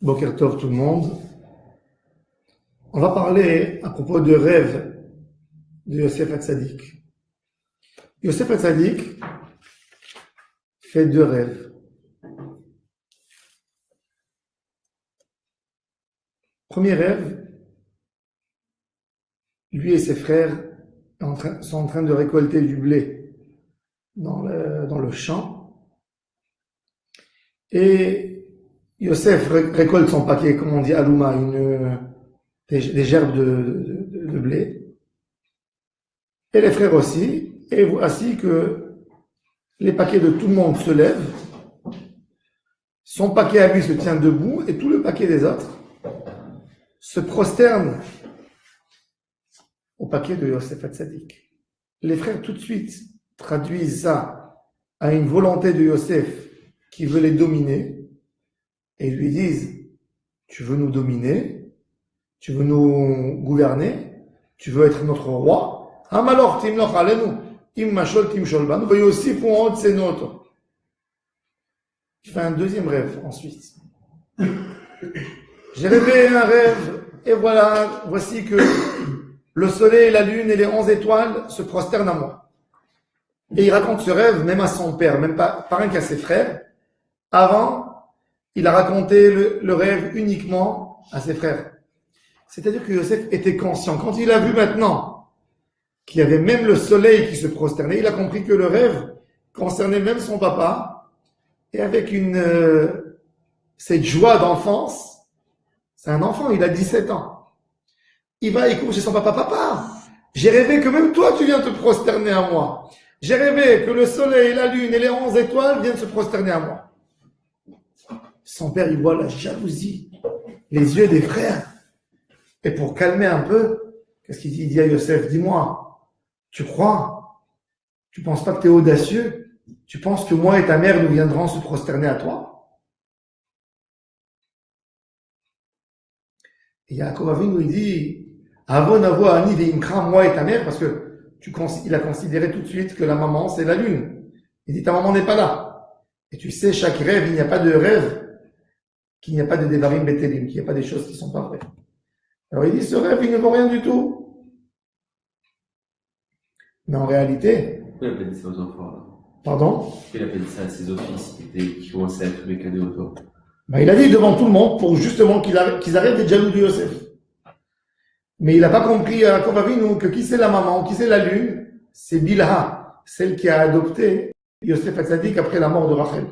Boker Tov tout le monde. On va parler à propos de rêve de Yosef Hatzadik. Yosef Hatzadik fait deux rêves. Premier rêve, lui et ses frères sont en train de récolter du blé dans le champ. Et Yosef récolte son paquet, comme on dit Alouma, des gerbes de blé. Et les frères aussi. Et voici que les paquets de tout le monde se lèvent. Son paquet à lui se tient debout et tout le paquet des autres se prosterne au paquet de Yosef Hatzadik. Les frères tout de suite traduisent ça à une volonté de Yosef qui veut les dominer et lui disent: tu veux nous dominer, tu veux nous gouverner, tu veux être notre roi. Hamalor timloch alenu, im mashol timshol banu, vayosifu od senoto. Il fait un deuxième rêve ensuite. J'ai rêvé un rêve, et voici que le soleil, la lune et les 11 étoiles se prosternent à moi. Et il raconte ce rêve même à son père, même pas rien qu'à ses frères. Avant, il a raconté le rêve uniquement à ses frères. C'est-à-dire que Yosef était conscient. Quand il a vu maintenant qu'il y avait même le soleil qui se prosternait, il a compris que le rêve concernait même son papa. Et avec cette joie d'enfance, c'est un enfant, il a 17 ans. Il court chez son papa: papa, j'ai rêvé que même toi tu viens te prosterner à moi. J'ai rêvé que le soleil, la lune et les 11 étoiles viennent se prosterner à moi. Son père, il voit la jalousie, les yeux des frères. Et pour calmer un peu, qu'est-ce qu'il dit? Il dit à Yosef: dis-moi, tu crois? Tu penses pas que tu es audacieux? Tu penses que moi et ta mère nous viendrons se prosterner à toi? Et Yaakov Avinu, il dit: Avon avo ani veimkra, moi et ta mère, parce que il a considéré tout de suite que la maman, c'est la lune. Il dit: ta maman n'est pas là. Et tu sais, chaque rêve, il n'y a pas de rêve qu'il n'y a pas de devarim betelim, qu'il n'y a pas des choses qui ne sont pas vraies. Alors il dit: ce rêve, il ne vaut rien du tout. Mais en réalité... Pourquoi il a pas dit ça aux enfants là? Pardon? Pourquoi il a pas dit ça à ses offices qui commençaient à être tous les cadeaux autour? Il a dit devant tout le monde pour justement qu'ils arrêtent d'être jaloux de Yosef. Mais il n'a pas compris à Yaakov Avinu que qui c'est la maman, qui c'est la lune? C'est Bilha, celle qui a adopté Yosef Hatzadik après la mort de Rachel.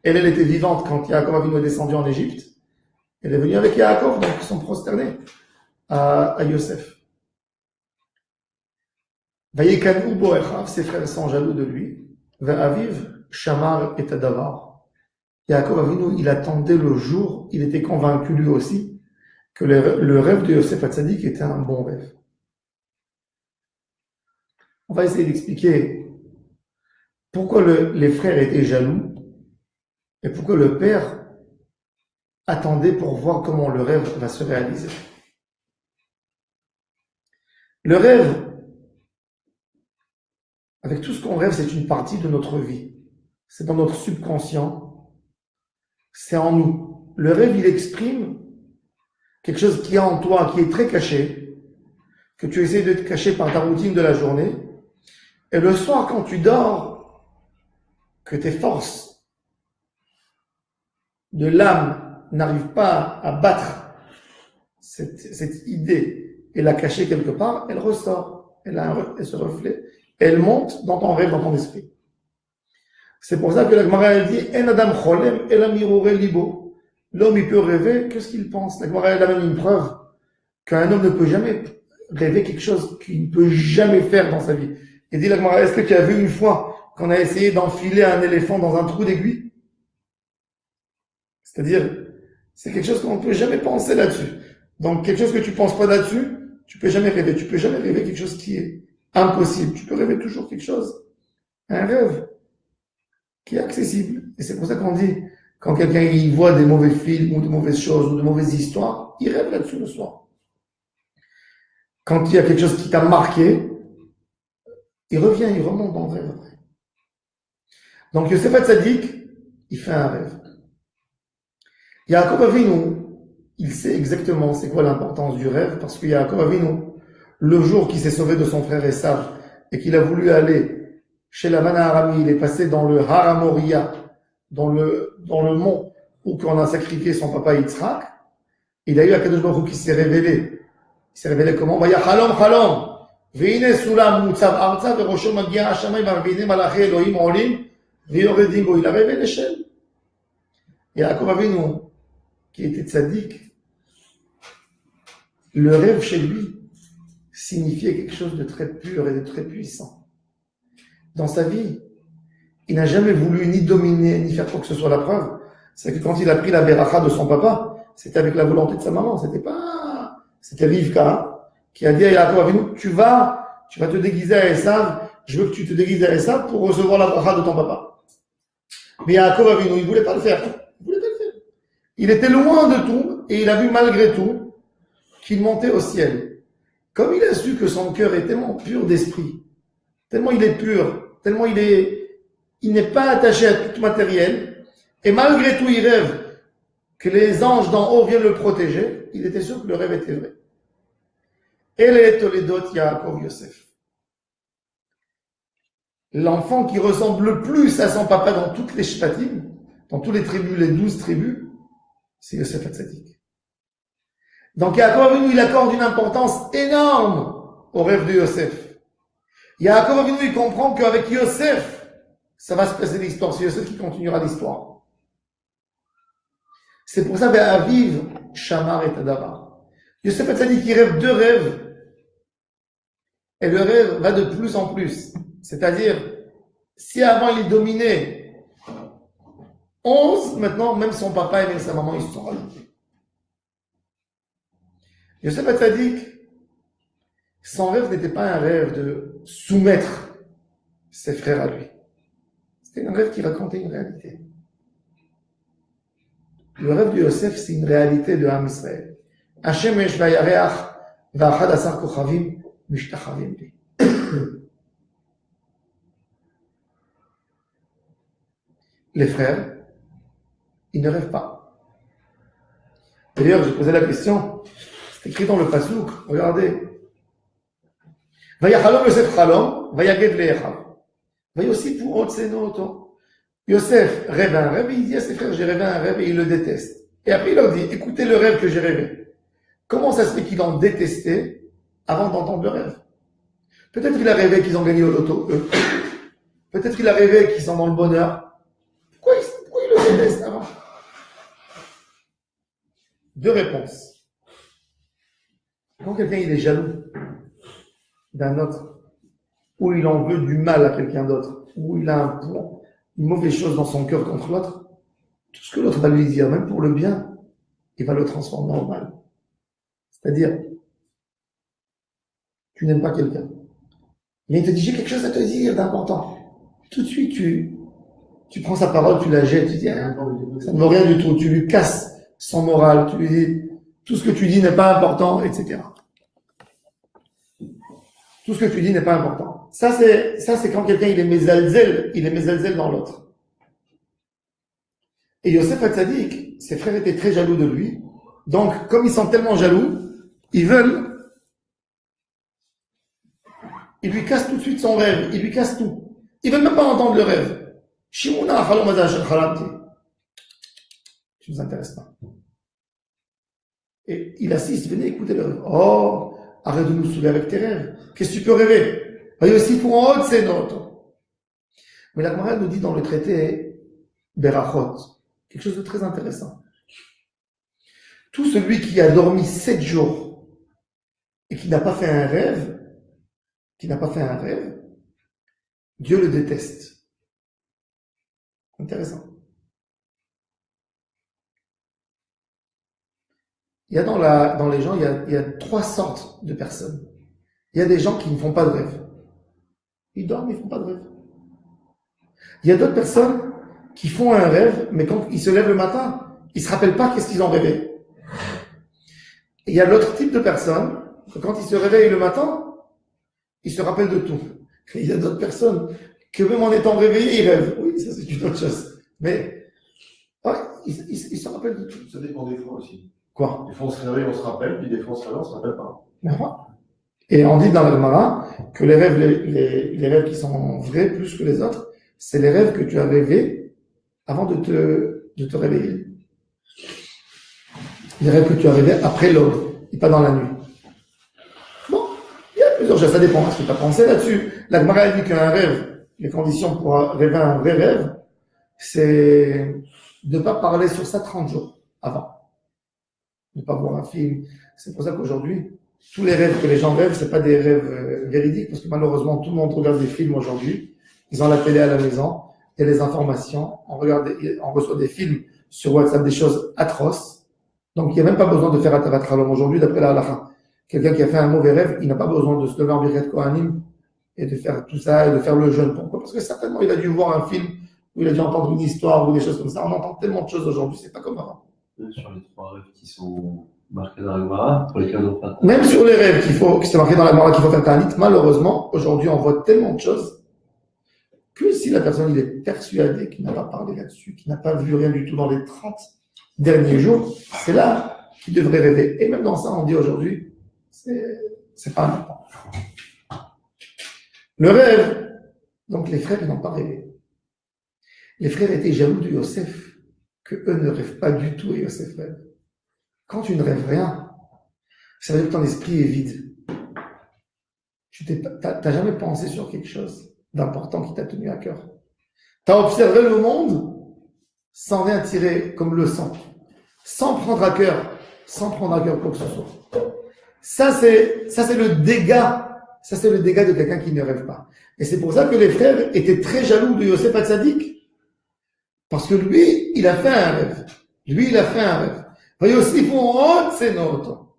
Elle était vivante quand Yaakov Avinu est descendu en Égypte. Elle est venue avec Yaakov, donc ils sont prosternés à Yosef. Vayekanu bo echav, ses frères sont jaloux de lui. Ve'aviv shamar et adavar. Yaakov Avinu, il attendait le jour, il était convaincu lui aussi que le rêve de Yosef Hatzadik était un bon rêve. On va essayer d'expliquer pourquoi les frères étaient jaloux et pourquoi le père attendait pour voir comment le rêve va se réaliser. Le rêve, avec tout ce qu'on rêve, c'est une partie de notre vie. C'est dans notre subconscient. C'est en nous. Le rêve, il exprime quelque chose qui est en toi, qui est très caché, que tu essaies de te cacher par ta routine de la journée. Et le soir, quand tu dors, que tes forces de l'âme n'arrivent pas à battre cette idée et la cacher quelque part, elle ressort, elle se reflète, elle monte dans ton rêve, dans ton esprit. C'est pour ça que la Gemara dit: En adam cholem ela mirore libo. L'homme, il peut rêver que ce qu'il pense. La Gemara, elle a même une preuve qu'un homme ne peut jamais rêver quelque chose qu'il ne peut jamais faire dans sa vie. Et dit la Gemara: est-ce que tu as vu une fois qu'on a essayé d'enfiler un éléphant dans un trou d'aiguille? C'est-à-dire, c'est quelque chose qu'on ne peut jamais penser là-dessus. Donc, quelque chose que tu ne penses pas là-dessus, tu ne peux jamais rêver. Tu ne peux jamais rêver quelque chose qui est impossible. Tu peux rêver toujours quelque chose, un rêve qui est accessible. Et c'est pour ça qu'on dit, quand quelqu'un y voit des mauvais films ou de mauvaises choses ou de mauvaises histoires, il rêve là-dessus le soir. Quand il y a quelque chose qui t'a marqué, il revient, il remonte dans le rêve après. Donc Yosef Hatzadik, il fait un rêve. Yaakov Avinu, il sait exactement c'est quoi l'importance du rêve, parce que Yaakov Avinu, le jour qu'il s'est sauvé de son frère Esav, et qu'il a voulu aller chez la Harami, il est passé dans le Haramoria, dans le mont où on a sacrifié son papa Yitzhak. Il a eu Akadosh Baruch Hu qui s'est révélé. Il s'est révélé comment? Vaya chalom chalom. Veine sulam mutzav arza verosho magia hashamayim veine malachi Elohim olim veyoredim bo. Il a rêvé l'échelle. Et Yaakov Avinu, qui était tzaddik, le rêve chez lui signifiait quelque chose de très pur et de très puissant. Dans sa vie, il n'a jamais voulu ni dominer, ni faire quoi que ce soit. La preuve, c'est que quand il a pris la beracha de son papa, c'était avec la volonté de sa maman. C'était Rivka qui a dit à Yaakov Avinu, tu vas te déguiser à Esav, je veux que tu te déguises à Esav pour recevoir la beracha de ton papa. Mais Yaakov Avinu, il voulait pas le faire. Il était loin de tout, et il a vu malgré tout qu'il montait au ciel. Comme il a su que son cœur est tellement pur d'esprit, tellement il est pur, tellement il n'est pas attaché à tout matériel, et malgré tout il rêve que les anges d'en haut viennent le protéger, il était sûr que le rêve était vrai. Elle Toledot Yaakov Yosef. L'enfant qui ressemble le plus à son papa dans toutes les shpatim, dans toutes les tribus, les 12 tribus, c'est Yosef Hatzadik. Donc Yaakov Avinu, il accorde une importance énorme au rêve de Yosef. Yaakov Avinu, il comprend qu'avec Yosef, ça va se passer l'histoire. C'est Yosef qui continuera l'histoire. C'est pour ça, Aviv, Shamar et Tadara. Yosef Hatzadik, il rêve 2 rêves. Et le rêve va de plus en plus. C'est-à-dire, si avant il dominait 11, maintenant, même son papa et même sa maman, ils se sont rajoutés. Yosef Hatzadik, son rêve n'était pas un rêve de soumettre ses frères à lui. C'était un rêve qui racontait une réalité. Le rêve de Yosef, c'est une réalité de Am Israël. Hashem esh vayareach va'achad asar kochavim mishtachavim li. Les frères, ils ne rêvent pas. D'ailleurs, j'ai posé la question, c'est écrit dans le Pasouk, regardez. Vayachalom Yosef chalom, vayaged le'echav. Vayosif ou otsenoto. Yosef rêve un rêve, et il dit à ses frères, j'ai rêvé un rêve, et il le déteste. Et après, il leur dit, écoutez le rêve que j'ai rêvé. Comment ça se fait qu'il en détestait avant d'entendre le rêve? Peut-être qu'il a rêvé qu'ils ont gagné au loto, eux. Peut-être qu'il a rêvé qu'ils sont dans le bonheur. Pourquoi il le déteste avant? 2 réponses. Quand quelqu'un il est jaloux d'un autre, ou il en veut du mal à quelqu'un d'autre, ou il a une mauvaise chose dans son cœur contre l'autre, tout ce que l'autre va lui dire, même pour le bien, il va le transformer en mal. C'est-à-dire, tu n'aimes pas quelqu'un. Mais il te dit, j'ai quelque chose à te dire d'important. Tout de suite, tu prends sa parole, tu la jettes, tu dis, ça ne vaut rien du tout. Tu lui casses son moral, tu lui dis, tout ce que tu dis n'est pas important, etc. Tout ce que tu dis n'est pas important. Ça c'est quand quelqu'un il est mezalzel dans l'autre. Et Yosef Hatzadik, ses frères étaient très jaloux de lui. Donc, comme ils sont tellement jaloux, ils lui cassent tout de suite son rêve, ils lui cassent tout. Ils veulent même pas entendre le rêve. Shimona chalom hazeh shel chalamti. Tu nous intéresses pas. Et il assiste, venez écouter le rêve. Oh, arrête de nous saouler avec tes rêves. Qu'est-ce que tu peux rêver? Mais aussi pour en haut, c'est notre. Mais la Gemara nous dit dans le traité Berachot, quelque chose de très intéressant. Tout celui qui a dormi 7 jours et qui n'a pas fait un rêve, Dieu le déteste. Intéressant. Il y a dans les gens, il y a 3 sortes de personnes. Il y a des gens qui ne font pas de rêve. Ils dorment, ils ne font pas de rêve. Il y a d'autres personnes qui font un rêve, mais quand ils se lèvent le matin, ils ne se rappellent pas qu'est-ce qu'ils ont rêvé. Et il y a l'autre type de personnes, que quand ils se réveillent le matin, ils se rappellent de tout. Et il y a d'autres personnes que même en étant réveillés, ils rêvent. Oui, ça c'est une autre chose. Mais il se rappelle de tout. Ça dépend des fois aussi. Quoi? Des fois, on se réveille, on se rappelle, puis des fois, on se réveille, on se rappelle pas. Et on dit dans la Gemara que les rêves, les rêves qui sont vrais plus que les autres, c'est les rêves que tu as rêvés avant de te réveiller. Les rêves que tu as rêvés après l'aube, et pas dans la nuit. Bon, il y a plusieurs choses, ça dépend. Est-ce que tu as pensé là-dessus? La Gemara a dit qu'un rêve, les conditions pour rêver un vrai rêve, c'est de ne pas parler sur ça 30 jours avant. De ne pas voir un film. C'est pour ça qu'aujourd'hui, tous les rêves que les gens rêvent, c'est pas des rêves véridiques, parce que malheureusement, tout le monde regarde des films aujourd'hui. Ils ont la télé à la maison, il y a les informations, on reçoit des films sur WhatsApp, des choses atroces. Donc, il n'y a même pas besoin de faire Atavat Chalom aujourd'hui, d'après la halakha. Quelqu'un qui a fait un mauvais rêve, il n'a pas besoin de se lever en Birkat Kohanim et de faire tout ça, et de faire le jeûne. Pourquoi? Parce que certainement, il a dû voir un film, où il a dû entendre une histoire, ou des choses comme ça. On entend tellement de choses aujourd'hui, c'est pas comme avant. Sur les 3 rêves qui sont marqués dans la Gemara, pour lesquels on fait. Même sur les rêves qui sont marqués dans la Gemara qu'il faut faire ta'anit, malheureusement, aujourd'hui, on voit tellement de choses que si la personne il est persuadé qu'il n'a pas parlé là-dessus, qu'il n'a pas vu rien du tout dans les 30 derniers jours, c'est là qu'il devrait rêver. Et même dans ça, on dit aujourd'hui, c'est pas important. Le rêve, donc les frères, ils n'ont pas rêvé. Les frères étaient jaloux de Yosef, que eux ne rêvent pas du tout et Yosef rêve. Quand tu ne rêves rien, ça veut dire que ton esprit est vide. Tu t'as jamais pensé sur quelque chose d'important qui t'a tenu à cœur. Tu as observé le monde sans rien tirer comme leçon, sans prendre à cœur quoi que ce soit. Ça c'est le dégât de quelqu'un qui ne rêve pas. Et c'est pour ça que les frères étaient très jaloux de Yosef Hatzadik. Parce que lui, il a fait un rêve. C'est notre.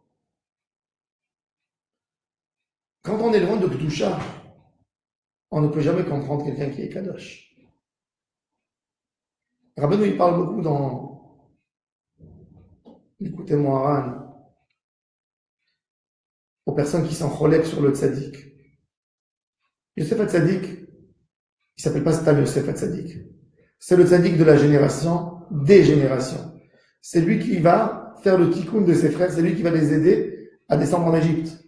Quand on est loin de Kedusha, on ne peut jamais comprendre quelqu'un qui est Kadosh. Rabbeinu, il parle beaucoup dans l'écoutez Moharan aux personnes qui sont cholèques sur le tzaddik. Yosef Hatzadik, il s'appelle pas Stan Yosef Hatzadik. C'est le tzaddik de la génération, des générations. C'est lui qui va faire le tikkun de ses frères, c'est lui qui va les aider à descendre en Égypte.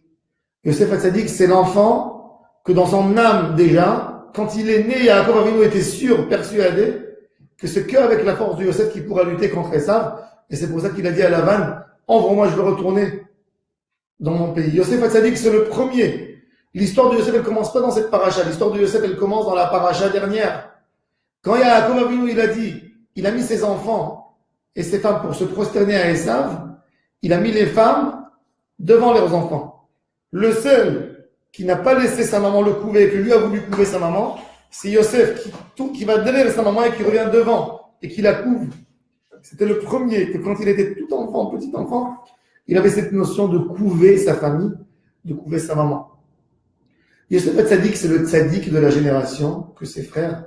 Yosef Hatzadik, c'est l'enfant que dans son âme déjà, quand il est né, Yaakov Avinu était sûr, persuadé, que c'est qu'avec la force de Yosef qu'il pourra lutter contre Esav, et c'est pour ça qu'il a dit à Lavan, envoie-moi, je veux retourner dans mon pays. Yosef Hatzadik, c'est le premier. L'histoire de Yosef, elle commence pas dans cette paracha. L'histoire de Yosef, elle commence dans la paracha dernière. Quand Yaakov Avinu, il a dit, il a mis ses enfants et ses femmes pour se prosterner à Esav, il a mis les femmes devant leurs enfants. Le seul qui n'a pas laissé sa maman le couver, que lui a voulu couver sa maman, c'est Yosef qui va derrière sa maman et qui revient devant et qui la couvre. C'était le premier, que quand il était tout enfant, petit enfant, il avait cette notion de couver sa famille, de couver sa maman. Yosef Hatzadik, c'est le tzaddik de la génération que ses frères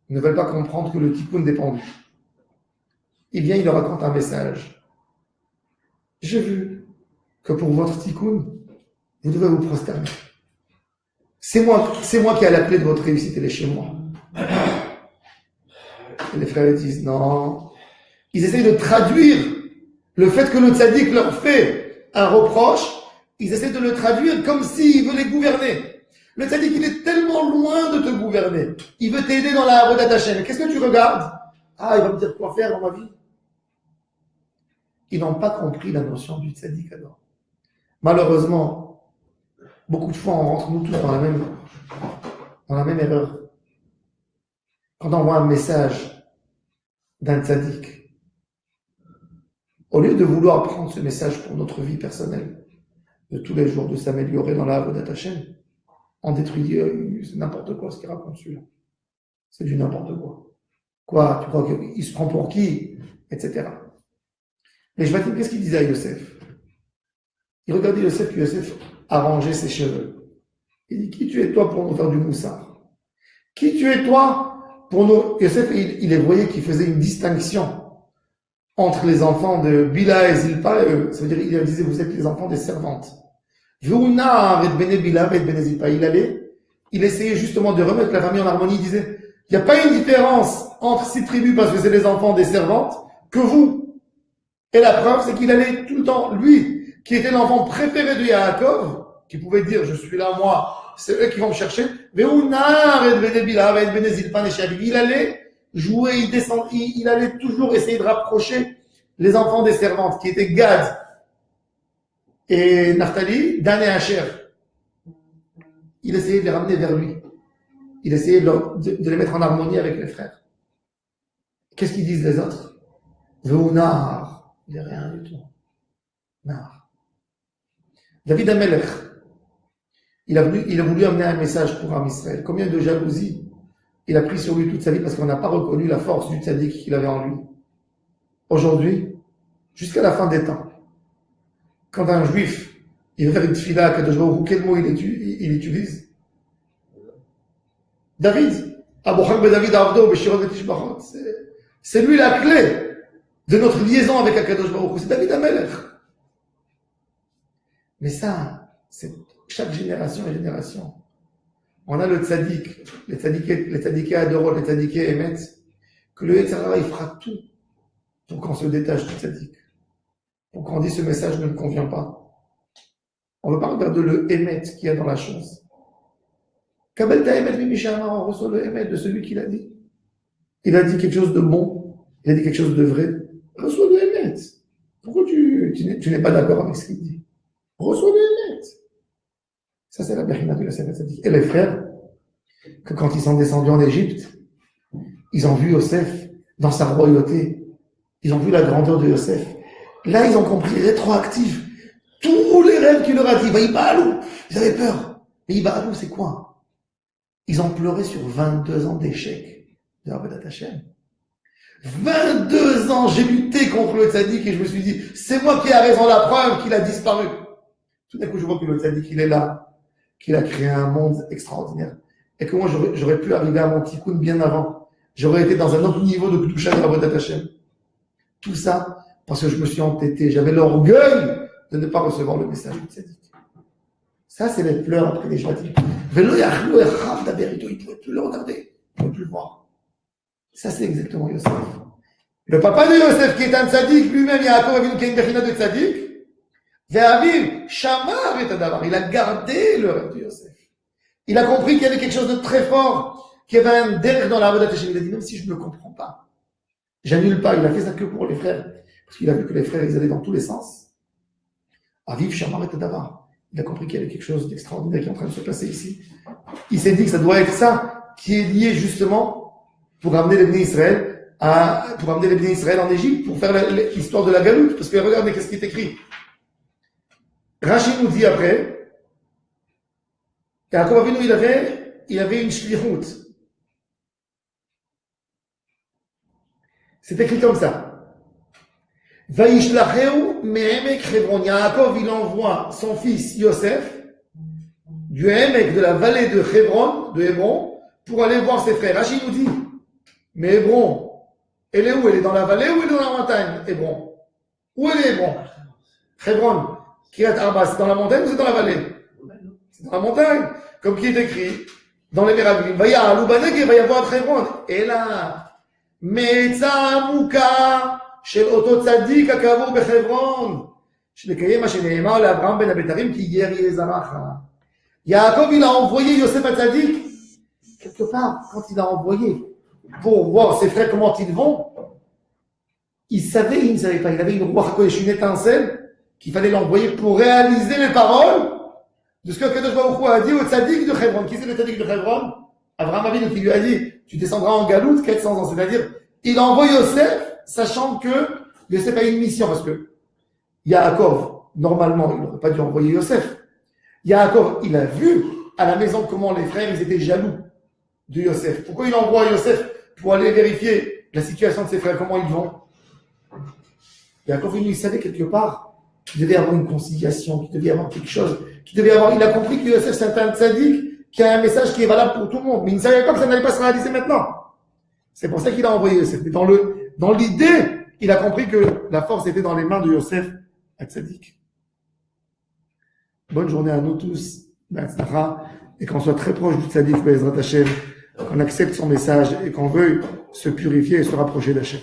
ne veulent pas comprendre que le tikkun dépend de lui. Il vient, il leur raconte un message. J'ai vu que pour votre tikkun, vous devez vous prosterner. C'est moi qui ai la clé de votre réussite, elle est chez moi. Et les frères disent non. Ils essayent de traduire le fait que le tzaddik leur fait un reproche, ils essaient de le traduire comme s'il veut les gouverner. Le tzaddik, il est tellement loin de te gouverner. Il veut t'aider dans la Avodat Hashem. Qu'est-ce que tu regardes? Ah, il va me dire quoi faire dans ma vie. Ils n'ont pas compris la notion du tzaddik alors. Malheureusement, beaucoup de fois, on rentre nous tous dans la même erreur. Quand on voit un message d'un tzaddik, au lieu de vouloir prendre ce message pour notre vie personnelle, de tous les jours, de s'améliorer dans la Avodat Hashem, on détruit, c'est n'importe quoi ce qu'il raconte celui-là. C'est du n'importe quoi. Quoi? Tu crois qu'il se prend pour qui? Etc. Mais je vais dire, qu'est-ce qu'il disait à Yosef? Il regardait Yosef, puis Yosef arrangeait ses cheveux. Il dit, qui tu es toi pour nous faire du moussard? Qui tu es toi pour nous? Yosef, il les voyait qui faisait une distinction entre les enfants de Bila et Zilpa et eux. Ça veut dire, il leur disait, vous êtes les enfants des servantes. Il essayait justement de remettre la famille en harmonie. Il disait, il n'y a pas une différence entre ces tribus parce que c'est les enfants des servantes que vous. Et la preuve, c'est qu'il allait tout le temps, lui, qui était l'enfant préféré de Yaakov, qui pouvait dire, je suis là, moi, c'est eux qui vont me chercher. Il allait jouer, il allait toujours essayer de rapprocher les enfants des servantes, qui étaient Gad et Naphtali, Dan et Asher. Il essayait de les ramener vers lui. Il essayait de les mettre en harmonie avec les frères. Qu'est-ce qu'ils disent les autres? Ve'unar, il n'est rien du tout. Nar. David Amelech, il a voulu amener un message pour Am Israël. Combien de jalousie il a pris sur lui toute sa vie parce qu'on n'a pas reconnu la force du tzaddik qu'il avait en lui. Aujourd'hui, jusqu'à la fin des temps, quand un juif il veut faire une tfila, quel mot il utilise? David. David Avdo, c'est lui la clé de notre liaison avec Akadosh Baruch Hu. C'est David Amelech. Mais ça, c'est chaque génération et génération. On a le tzaddik, les tzaddiké adorants, les tzaddiké émet, que le Yetzirah, il fera tout pour qu'on se détache du tzaddik. Pour qu'on dise ce message ne me convient pas. On ne veut pas regarder le émet qu'il y a dans la chose. Kabel ta émet mimishama, on reçoit le émet de celui qui l'a dit. Il a dit quelque chose de bon, il a dit quelque chose de vrai. Reçois le émet. Pourquoi tu n'es pas d'accord avec ce qu'il dit? Reçois le émet. Ça, c'est la Bechina de Yosef Hatzadik. Et les frères, que quand ils sont descendus en Égypte, ils ont vu Yosef dans sa royauté. Ils ont vu la grandeur de Yosef. Là, ils ont compris rétroactif tous les rêves qu'il leur a dit. Vaïbalou. Ils avaient peur. Mais Vaïbalou, c'est quoi? Ils ont pleuré sur 22 ans d'échec de Avodat Hashem. 22 ans, j'ai lutté contre le tzaddik et je me suis dit, c'est moi qui ai raison, la preuve qu'il a disparu. Tout d'un coup, je vois que le tzaddik, il est là, qu'il a créé un monde extraordinaire. Et que moi, j'aurais pu arriver à mon tikkun bien avant. J'aurais été dans un autre niveau de Kedusha de Avodat Hashem. Tout ça, parce que je me suis entêté. J'avais l'orgueil de ne pas recevoir le message du tzaddik. Ça, c'est les pleurs après les Shvatim. Velo yachlou echam daberito. Il ne pouvait plus le regarder. Il ne pouvait plus le voir. Ça, c'est exactement Yosef. Le papa de Yosef, qui est un tzaddik, lui-même, Yaakov Avinu, qui a une bechina de tzaddik, Ve'aviv, shamar et tadavar. Il a gardé le rêve de Yosef. Il a compris qu'il y avait quelque chose de très fort, qu'il y avait un derrière dans la Avodat Hashem. Il a dit, même si je ne le comprends pas, j'annule pas. Il a fait ça que pour les frères. Parce qu'il a vu que les frères, ils allaient dans tous les sens. Aviv, shamar et tadavar. Il a compris qu'il y avait quelque chose d'extraordinaire qui est en train de se passer ici. Il s'est dit que ça doit être ça qui est lié justement pour amener les Bnei Israël en Égypte, pour faire l'histoire de la galoute. Parce que regardez qu'est-ce qui est écrit. Rachid nous dit après, Yaakov Avinu, il avait une shlichut. C'est écrit comme ça. Vaishlacheu me'emek Hebron. Yaakov, il envoie son fils Yosef du Emek, de la vallée de Hebron, pour aller voir ses frères. Rachid nous dit, mais Hebron, elle est où? Elle est dans la vallée ou elle est dans la montagne? Hebron. Où elle est Hebron? Hebron. Kiryat Arba, c'est dans la montagne ou c'est dans la vallée? C'est dans la montagne. Comme qui est écrit dans les Meraglim. Va y avoir Hebron. Et là, Me'etza Muka. של אותו צדיק הקבור בחברון, שנקיים מה שנאמר לאברהם בן הבתרים, כי ירי זרעך. Yaakov, il a envoyé Yosef Hatzadik, quelque part, quand il a envoyé, pour voir ses frères comment ils vont, il savait, il ne savait pas, il avait une étincelle, qu'il fallait l'envoyer pour réaliser les paroles de ce que Kadosh Baruch Hu a dit au Tzadik de Hebron. Qui c'est le Tzadik de Hebron? Abraham Avinu qui lui a dit, tu descendras en galoute 400 ans, c'est-à-dire, il envoie Yosef, sachant que Yosef a une mission, parce que Yaakov, normalement, il n'aurait pas dû envoyer Yosef. Yaakov, il a vu à la maison comment les frères, ils étaient jaloux de Yosef. Pourquoi il envoie Yosef? Pour aller vérifier la situation de ses frères, comment ils vont. Yaakov, il savait quelque part qu'il devait y avoir une conciliation, qu'il devait y avoir quelque chose, il a compris que Yosef, c'est un tzaddik qui a un message qui est valable pour tout le monde. Mais il ne savait pas que ça n'allait pas se réaliser maintenant. C'est pour ça qu'il a envoyé Yosef. Mais dans l'idée, il a compris que la force était dans les mains de Yosef Hatzadik. Bonne journée à nous tous, et qu'on soit très proche du Tzadik, Be'ezrat Hashem, qu'on accepte son message et qu'on veuille se purifier et se rapprocher d'Hashem.